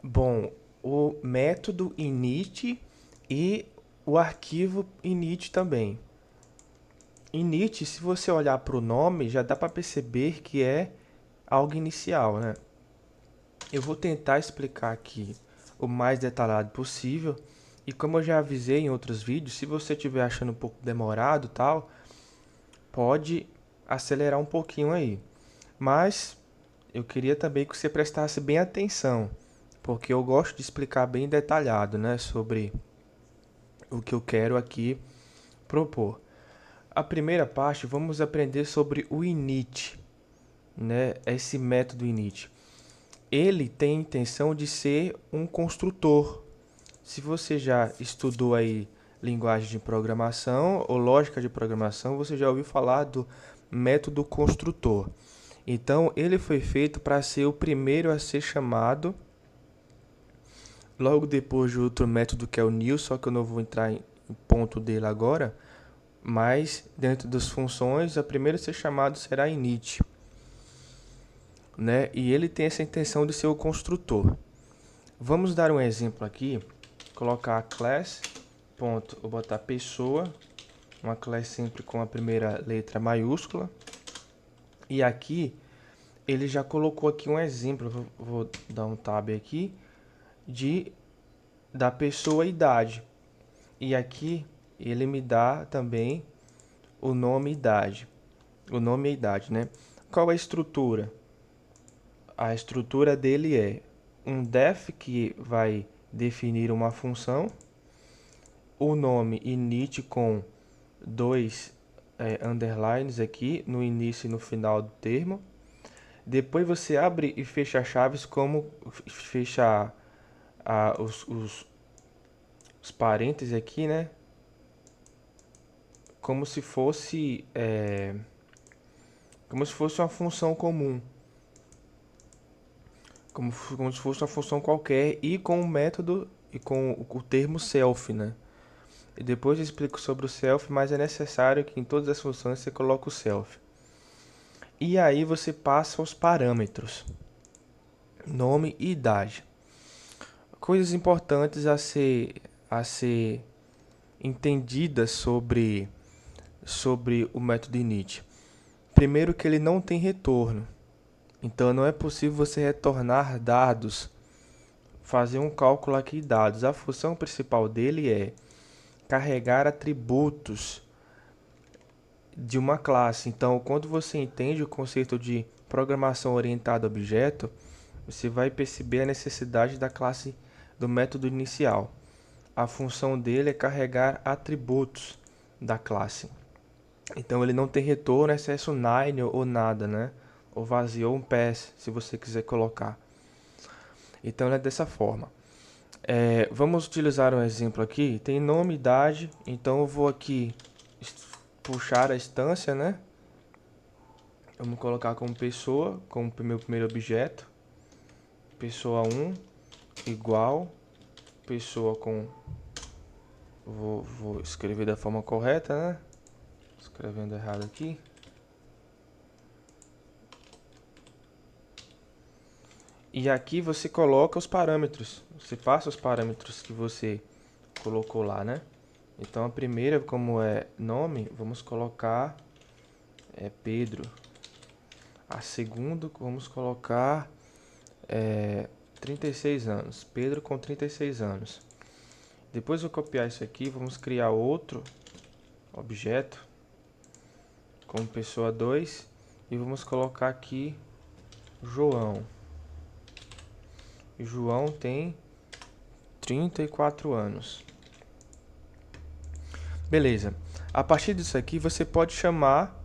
Bom, o método init e o arquivo init também. Init, se você olhar para o nome, já dá para perceber que é algo inicial, né? Eu vou tentar explicar aqui o mais detalhado possível. E como eu já avisei em outros vídeos, se você estiver achando um pouco demorado e tal, pode acelerar um pouquinho aí. Mas eu queria também que você prestasse bem atenção, porque eu gosto de explicar bem detalhado, né, sobre o que eu quero aqui propor. A primeira parte, vamos aprender sobre o init, né, esse método init. Ele tem a intenção de ser um construtor. Se você já estudou aí linguagem de programação ou lógica de programação, você já ouviu falar do método construtor. Então, ele foi feito para ser o primeiro a ser chamado, logo depois de outro método que é o new, só que eu não vou entrar em ponto dele agora, mas dentro das funções, a primeira a ser chamado será init, né? E ele tem essa intenção de ser o construtor. Vamos dar um exemplo aqui, colocar class, ponto, vou botar pessoa, uma class sempre com a primeira letra maiúscula, e aqui ele já colocou aqui um exemplo, vou dar um tab aqui, de da pessoa idade. E aqui ele me dá também o nome e idade. O nome e idade, né? Qual é a estrutura? A estrutura dele é um def que vai definir uma função, o nome init com dois underlines aqui no início e no final do termo. Depois você abre e fecha chaves como fechar os parênteses aqui, né? Como se fosse como se fosse uma função comum, como se fosse uma função qualquer e com o método e com o termo self, né? E depois eu explico sobre o self, mas é necessário que em todas as funções você coloque o self. E aí você passa os parâmetros, nome e idade. Coisas importantes a ser entendidas sobre o método init. Primeiro que ele não tem retorno. Então não é possível você retornar dados, fazer um cálculo aqui de dados. A função principal dele é carregar atributos de uma classe. Então, quando você entende o conceito de programação orientada a objeto, você vai perceber a necessidade da classe do método inicial. A função dele é carregar atributos da classe. Então ele não tem retorno, excesso nine ou nada, né? Ou vazio ou um pass, se você quiser colocar. Então ele é dessa forma. Vamos utilizar um exemplo aqui. Tem nome, idade. Então eu vou aqui puxar a instância, né? Vamos colocar como pessoa, como meu primeiro objeto. Pessoa 1 igual. Pessoa com... Vou escrever da forma correta, né? Escrevendo errado aqui. E aqui você coloca os parâmetros. Você passa os parâmetros que você colocou lá, né? Então a primeira, como é nome, vamos colocar Pedro. A segunda, vamos colocar 36 anos. Pedro com 36 anos. Depois eu copiar isso aqui, vamos criar outro objeto como pessoa 2 e vamos colocar aqui João. João tem 34 anos. Beleza. A partir disso aqui, você pode chamar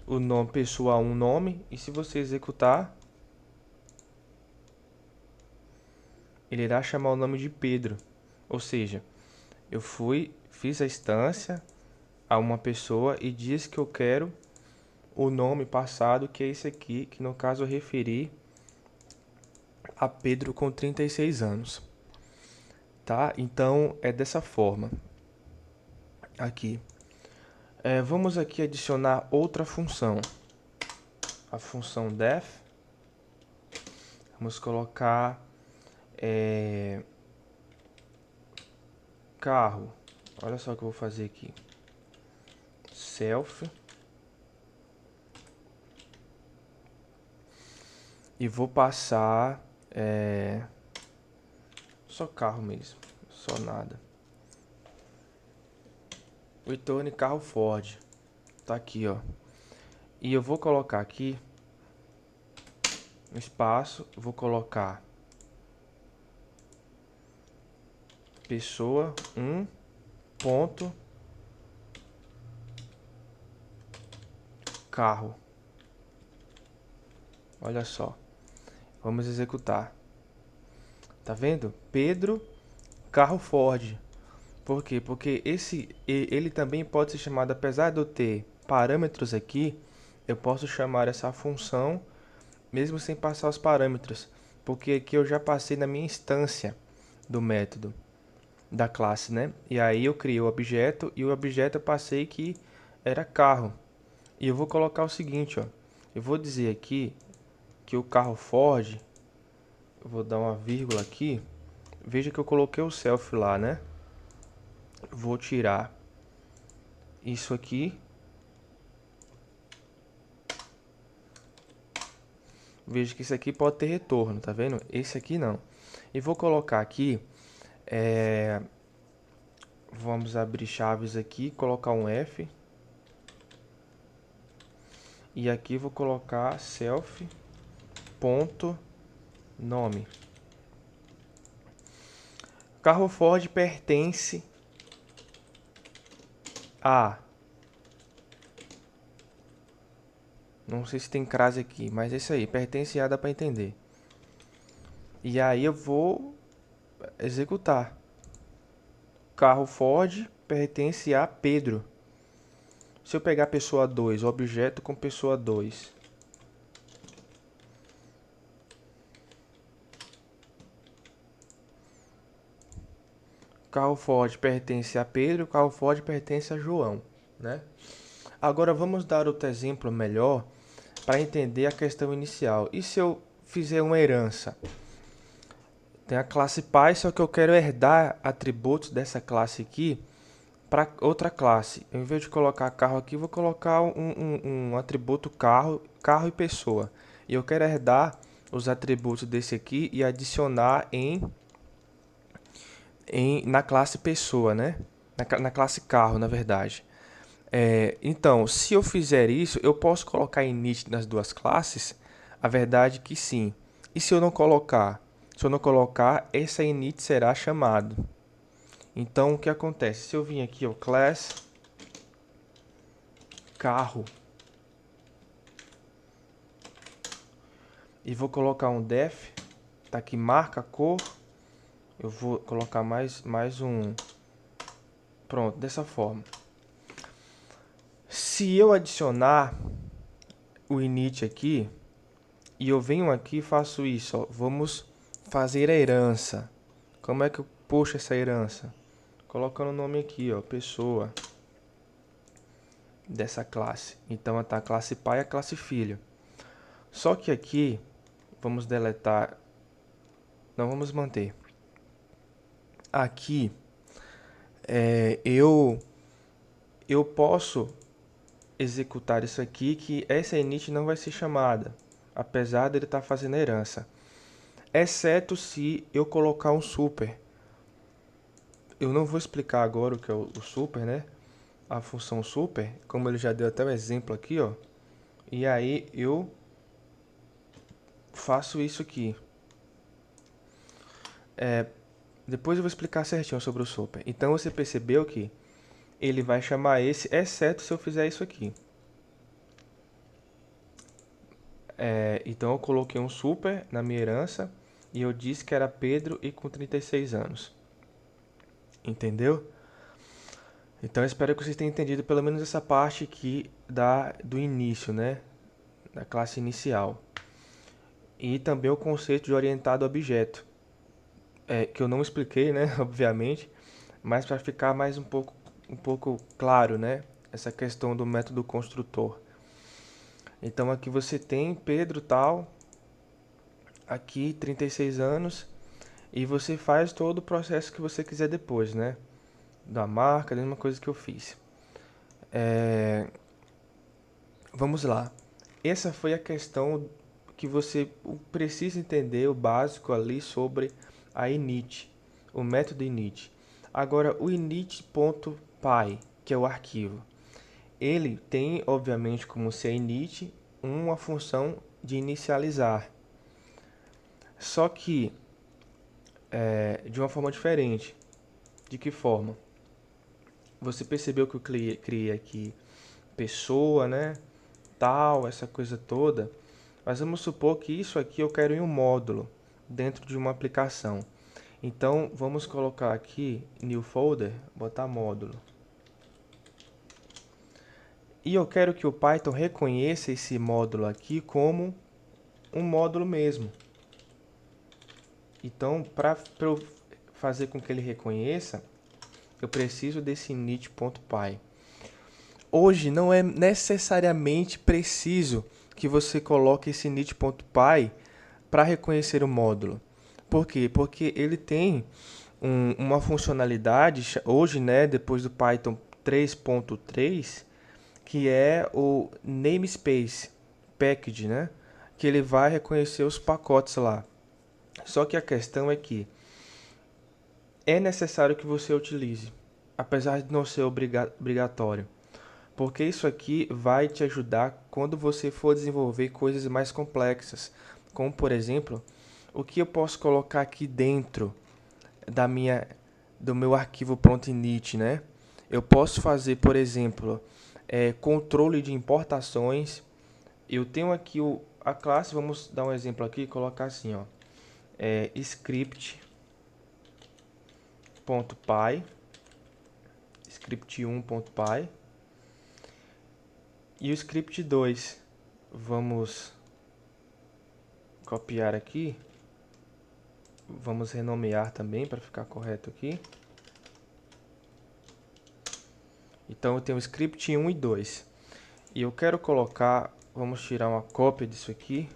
o nome pessoa 1 nome e se você executar, ele irá chamar o nome de Pedro. Ou seja, eu fiz a instância a uma pessoa e disse que eu quero o nome passado, que é esse aqui, que no caso eu referi a Pedro com 36 anos. Tá? Então é dessa forma. Aqui. Vamos aqui adicionar outra função. A função def. Vamos colocar carro. Olha só o que eu vou fazer aqui. Self. E vou passar só carro mesmo, só nada. Return carro Ford. Tá aqui, ó. E eu vou colocar aqui um espaço, vou colocar pessoa 1 ponto carro. Olha só. Vamos executar. Tá vendo? Pedro carro Ford. Por quê? Porque ele também pode ser chamado, apesar de eu ter parâmetros aqui, eu posso chamar essa função mesmo sem passar os parâmetros, porque aqui eu já passei na minha instância do método da classe, né? E aí eu criei o objeto e o objeto eu passei que era carro. E eu vou colocar o seguinte, ó. Eu vou dizer aqui que o carro Ford, eu vou dar uma vírgula aqui. Veja que eu coloquei o self lá, né? Vou tirar isso aqui. Veja que isso aqui pode ter retorno, tá vendo? Esse aqui não. E vou colocar aqui, vamos abrir chaves aqui, colocar um F. E aqui vou colocar self ponto nome. Carro Ford pertence a... Não sei se tem crase aqui, mas é isso aí. Pertence a, dá para entender. E aí eu vou executar. Carro Ford pertence a Pedro. Se eu pegar pessoa 2, objeto com pessoa 2. Carro Ford pertence a Pedro, carro Ford pertence a João, né? Agora vamos dar outro exemplo melhor para entender a questão inicial. E se eu fizer uma herança? Tem a classe pai, só que eu quero herdar atributos dessa classe aqui para outra classe. Em vez de colocar carro aqui, vou colocar um atributo carro, carro e pessoa. E eu quero herdar os atributos desse aqui e adicionar na classe pessoa, né? Na classe carro, na verdade. Então, se eu fizer isso, eu posso colocar init nas duas classes? A verdade é que sim. E se eu não colocar? Se eu não colocar, essa init será chamado. Então, o que acontece? Se eu vim aqui, ó, class carro, e vou colocar um def, tá aqui, marca a cor, eu vou colocar mais um, pronto, dessa forma. Se eu adicionar o init aqui, e eu venho aqui e faço isso, ó, vamos fazer a herança. Como é que eu puxo essa herança? Colocando o nome aqui, ó, pessoa dessa classe. Então tá a classe pai e a classe filho. Só que aqui, vamos deletar, não vamos manter. Aqui, eu posso executar isso aqui, que essa init não vai ser chamada, apesar dele estar fazendo a herança. Exceto se eu colocar um super. Eu não vou explicar agora o que é o super, né? A função super, como ele já deu até um exemplo aqui, ó. E aí eu faço isso aqui. Depois eu vou explicar certinho sobre o super. Então você percebeu que ele vai chamar esse, exceto se eu fizer isso aqui. Então eu coloquei um super na minha herança e eu disse que era Pedro e com 36 anos. Entendeu? Então eu espero que vocês tenham entendido pelo menos essa parte aqui do início, né? Da classe inicial. E também o conceito de orientado a objeto. Que eu não expliquei, né? Obviamente. Mas para ficar mais um pouco claro, né? Essa questão do método construtor. Então aqui você tem Pedro tal, aqui 36 anos, E você faz todo o processo que você quiser depois, né? Da marca, a mesma coisa que eu fiz. Vamos lá. Essa foi a questão que você precisa entender, o básico ali sobre a init, o método init. Agora, o init.py, que é o arquivo, ele tem, obviamente, como se é init, uma função de inicializar. Só que de uma forma diferente. De que forma? Você percebeu que eu criei aqui pessoa, né? Tal, essa coisa toda. Mas vamos supor que isso aqui eu quero em um módulo dentro de uma aplicação. Então vamos colocar aqui new folder, botar módulo. E eu quero que o Python reconheça esse módulo aqui como um módulo mesmo. Então, para eu fazer com que ele reconheça, eu preciso desse init.py. Hoje não é necessariamente preciso que você coloque esse init.py para reconhecer o módulo. Por quê? Porque ele tem uma funcionalidade hoje, né, depois do Python 3.3, que é o namespace package, né, que ele vai reconhecer os pacotes lá. Só que a questão é que é necessário que você utilize, apesar de não ser obrigatório. Porque isso aqui vai te ajudar quando você for desenvolver coisas mais complexas. Como, por exemplo, o que eu posso colocar aqui dentro do meu arquivo .init, né? Eu posso fazer, por exemplo, controle de importações. Eu tenho aqui a classe, vamos dar um exemplo aqui, colocar assim, ó, script.py, script1.py, e o script 2, vamos copiar aqui, vamos renomear também para ficar correto aqui. Então eu tenho o script 1 e 2. E eu quero colocar, vamos tirar uma cópia disso aqui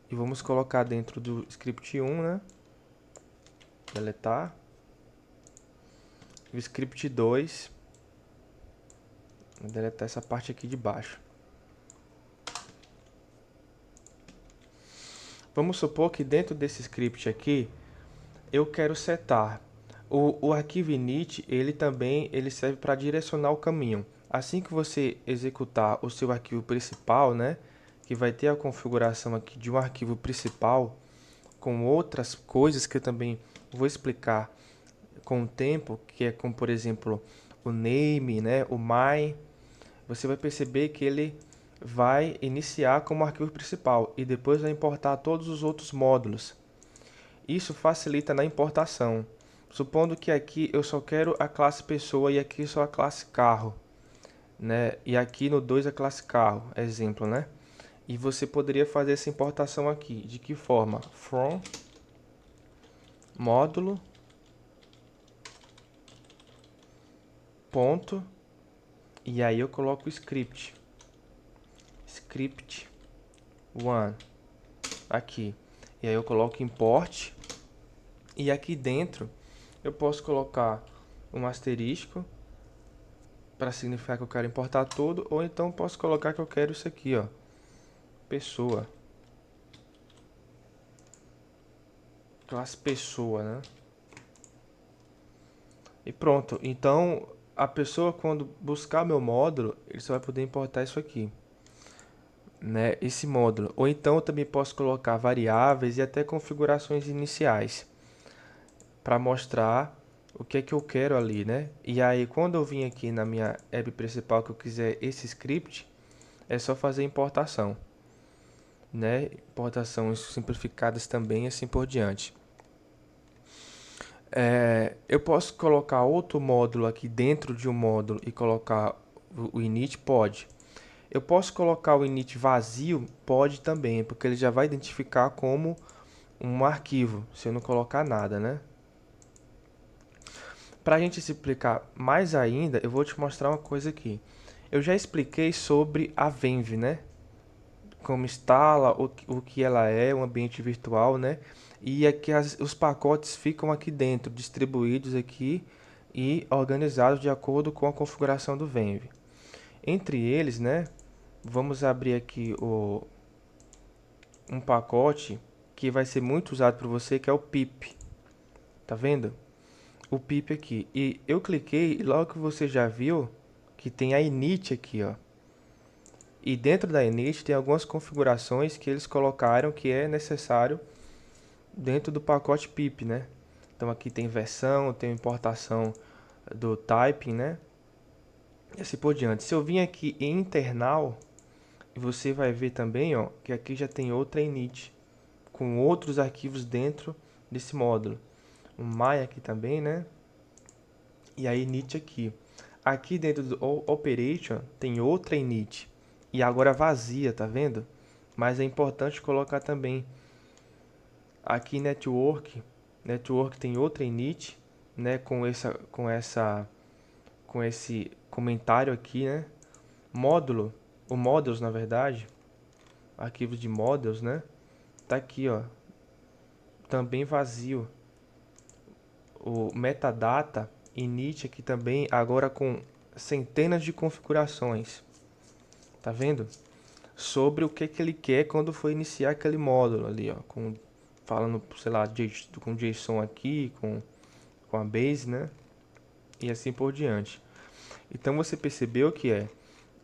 e vamos colocar dentro do script 1, né? Deletar. E o script 2, vou deletar essa parte aqui de baixo. Vamos supor que dentro desse script aqui, eu quero setar. O arquivo init, ele serve para direcionar o caminho. Assim que você executar o seu arquivo principal, né, que vai ter a configuração aqui de um arquivo principal, com outras coisas que eu também vou explicar com o tempo, que é como, por exemplo, o name, né, o my, você vai perceber que ele vai iniciar como arquivo principal e depois vai importar todos os outros módulos. Isso facilita na importação. Supondo que aqui eu só quero a classe pessoa e aqui só a classe carro, né? E aqui no 2 a classe carro, exemplo, né? E você poderia fazer essa importação aqui. De que forma? From módulo ponto e aí eu coloco o script 1 aqui. E aí eu coloco import e aqui dentro eu posso colocar um asterisco para significar que eu quero importar tudo, ou então posso colocar que eu quero isso aqui, ó, pessoa, classe pessoa, né? E pronto. Então a pessoa, quando buscar meu módulo, ele só vai poder importar isso aqui, né? Esse módulo. Ou então eu também posso colocar variáveis e até configurações iniciais para mostrar o que é que eu quero ali, né? E aí quando eu vim aqui na minha app principal que eu quiser esse script, é só fazer importação, né? Importações simplificadas também, assim por diante. Eu posso colocar outro módulo aqui dentro de um módulo e colocar o init? Pode. Eu posso colocar o init vazio? Pode também, porque ele já vai identificar como um arquivo, se eu não colocar nada, né? Para a gente explicar mais ainda, eu vou te mostrar uma coisa aqui. Eu já expliquei sobre a Venv, né? Como instala, o que ela é, um ambiente virtual, né? e aqui os pacotes ficam aqui dentro, distribuídos aqui e organizados de acordo com a configuração do Venv. Entre eles, né, vamos abrir aqui um pacote que vai ser muito usado por você, que é o pip. Tá vendo? O pip aqui. E eu cliquei e logo que você já viu que tem a init aqui, ó. E dentro da init tem algumas configurações que eles colocaram que é necessário dentro do pacote pip, né? Então aqui tem versão, tem importação do typing, né? E assim por diante. Se eu vim aqui em internal, você vai ver também, ó, que aqui já tem outra init com outros arquivos dentro desse módulo. O my aqui também, né? E a init aqui. Aqui dentro do operation tem outra init. E agora vazia, tá vendo? Mas é importante colocar também. Aqui network tem outra init, né? Com esse comentário aqui, né? Módulo, o modules na verdade, arquivos de modules, né? Tá aqui, ó. Também vazio. O metadata init aqui também, agora com centenas de configurações. Tá vendo? Sobre o que ele quer quando for iniciar aquele módulo ali, ó, falando, sei lá, com JSON aqui, com a base, né? E assim por diante. Então você percebeu que é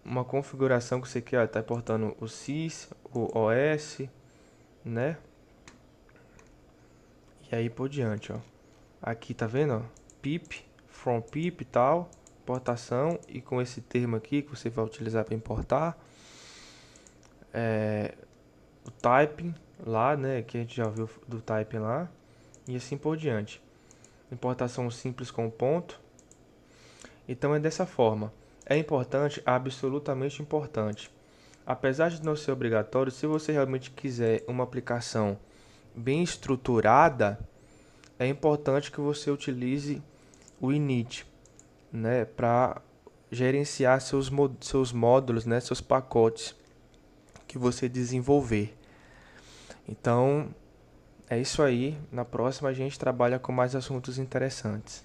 uma configuração que você quer, tá importando o sys, o os, né? E aí por diante, ó. Aqui tá vendo, ó? Pip, from pip e tal, importação, e com esse termo aqui que você vai utilizar para importar. O typing lá, né, que a gente já viu do typing lá, e assim por diante. Importação simples com ponto. Então é dessa forma. É importante, absolutamente importante. Apesar de não ser obrigatório, se você realmente quiser uma aplicação bem estruturada, é importante que você utilize o init, né, para gerenciar seus módulos, né, seus pacotes que você desenvolver. Então, é isso aí. Na próxima a gente trabalha com mais assuntos interessantes.